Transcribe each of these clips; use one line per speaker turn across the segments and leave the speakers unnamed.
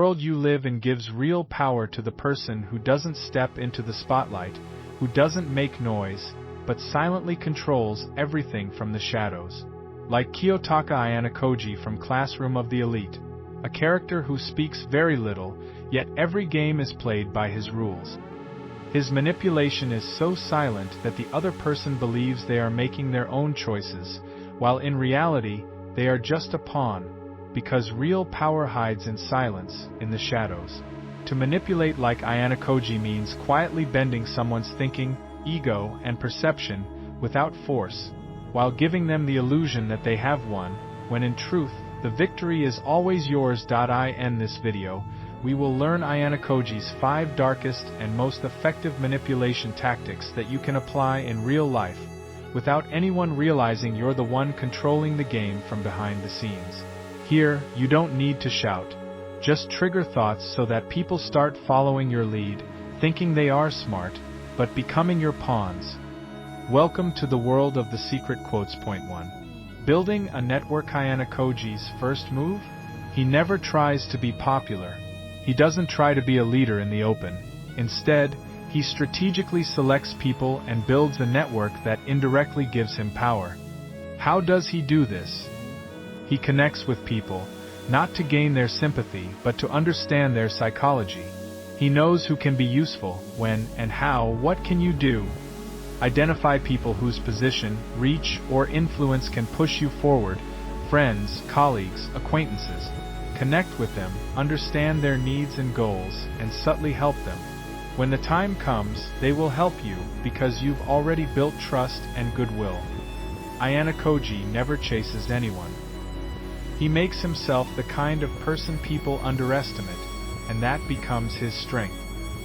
world you live in gives real power to the person who doesn't step into the spotlight, who doesn't make noise, but silently controls everything from the shadows. Like Kiyotaka Ayanokoji from Classroom of the Elite, a character who speaks very little, yet every game is played by his rules. His manipulation is so silent that the other person believes they are making their own choices, while in reality, they are just a pawn, because real power hides in silence, in the shadows. To manipulate like Ayanokoji means quietly bending someone's thinking, ego, and perception without force, while giving them the illusion that they have won, when in truth, the victory is always yours. In this video, we will learn Ayanokoji's 5 darkest and most effective manipulation tactics that you can apply in real life, without anyone realizing you're the one controlling the game from behind the scenes. Here, you don't need to shout. Just trigger thoughts so that people start following your lead, thinking they are smart, but becoming your pawns. Welcome to the world of the secret quotes. Point 1. Building a network. Ayanokoji's first move? He never tries to be popular. He doesn't try to be a leader in the open. Instead, he strategically selects people and builds a network that indirectly gives him power. How does he do this? He connects with people, not to gain their sympathy but to understand their psychology. He knows who can be useful, when, and how. What can you do? Identify people whose position, reach, or influence can push you forward: friends, colleagues, acquaintances. Connect with them, understand their needs and goals, and subtly help them. When the time comes, they will help you because you've already built trust and goodwill. Ayanokoji never chases anyone. He makes himself the kind of person people underestimate, and that becomes his strength.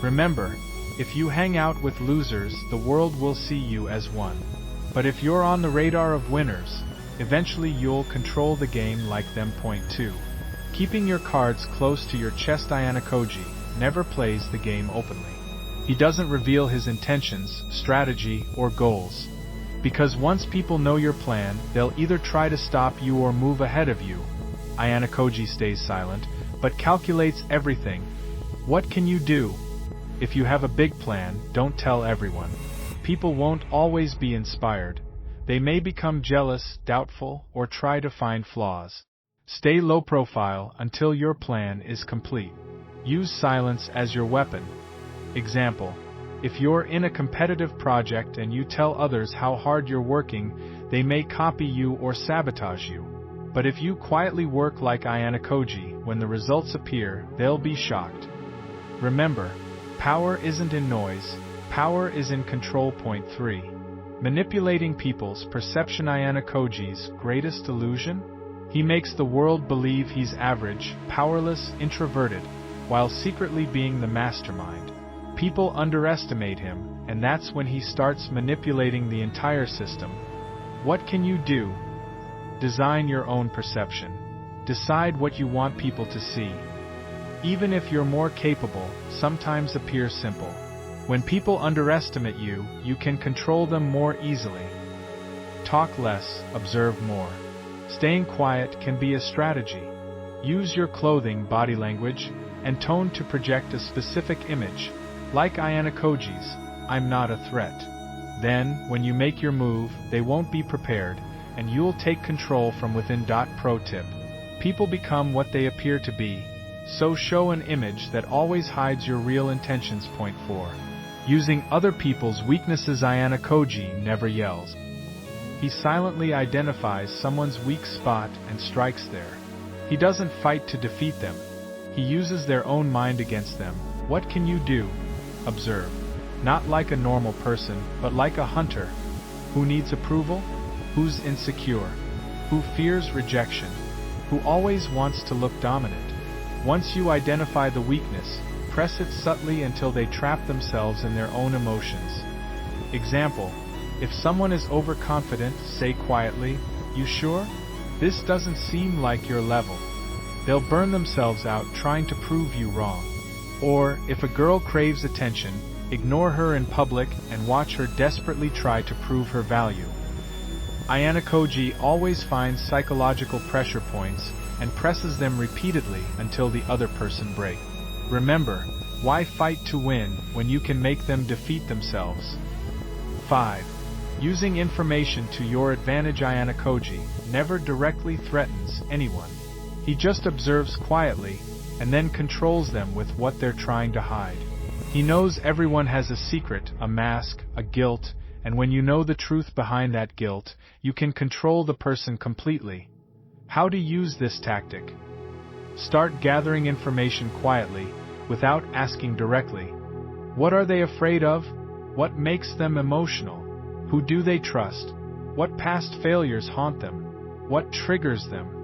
Remember, if you hang out with losers, the world will see you as one. But if you're on the radar of winners, eventually you'll control the game like them. Point 2. Keeping your cards close to your chest. Ayanokoji never plays the game openly. He doesn't reveal his intentions, strategy, or goals. Because once people know your plan, they'll either try to stop you or move ahead of you. Ayanokoji stays silent, but calculates everything. What can you do? If you have a big plan, don't tell everyone. People won't always be inspired. They may become jealous, doubtful, or try to find flaws. Stay low profile until your plan is complete. Use silence as your weapon. Example: if you're in a competitive project and you tell others how hard you're working, they may copy you or sabotage you. But if you quietly work like Ayanokoji, when the results appear, they'll be shocked. Remember, power isn't in noise, power is in control. Point 3. Manipulating people's perception. Ayanokoji's greatest illusion? He makes the world believe he's average, powerless, introverted, while secretly being the mastermind. People underestimate him, and that's when he starts manipulating the entire system. What can you do? Design your own perception. Decide what you want people to see. Even if you're more capable, sometimes appear simple. When people underestimate you, you can control them more easily. Talk less, observe more. Staying quiet can be a strategy. Use your clothing, body language, and tone to project a specific image. Like Ayanokoji's, "I'm not a threat." Then, when you make your move, they won't be prepared, and you'll take control from within. Pro tip: people become what they appear to be, so show an image that always hides your real intentions. Point 4. Using other people's weaknesses. Ayanokoji never yells. He silently identifies someone's weak spot and strikes there. He doesn't fight to defeat them. He uses their own mind against them. What can you do? Observe. Not like a normal person, but like a hunter. Who needs approval? Who's insecure? Who fears rejection? Who always wants to look dominant? Once you identify the weakness, press it subtly until they trap themselves in their own emotions. Example: if someone is overconfident, say quietly, "You sure? This doesn't seem like your level." They'll burn themselves out trying to prove you wrong. Or, if a girl craves attention, ignore her in public and watch her desperately try to prove her value. Ayanokoji always finds psychological pressure points and presses them repeatedly until the other person breaks. Remember, why fight to win when you can make them defeat themselves? 5. Using information to your advantage. Ayanokoji never directly threatens anyone. He just observes quietly and then controls them with what they're trying to hide. He knows everyone has a secret, a mask, a guilt, and when you know the truth behind that guilt, you can control the person completely. How to use this tactic? Start gathering information quietly, without asking directly. What are they afraid of? What makes them emotional? Who do they trust? What past failures haunt them? What triggers them?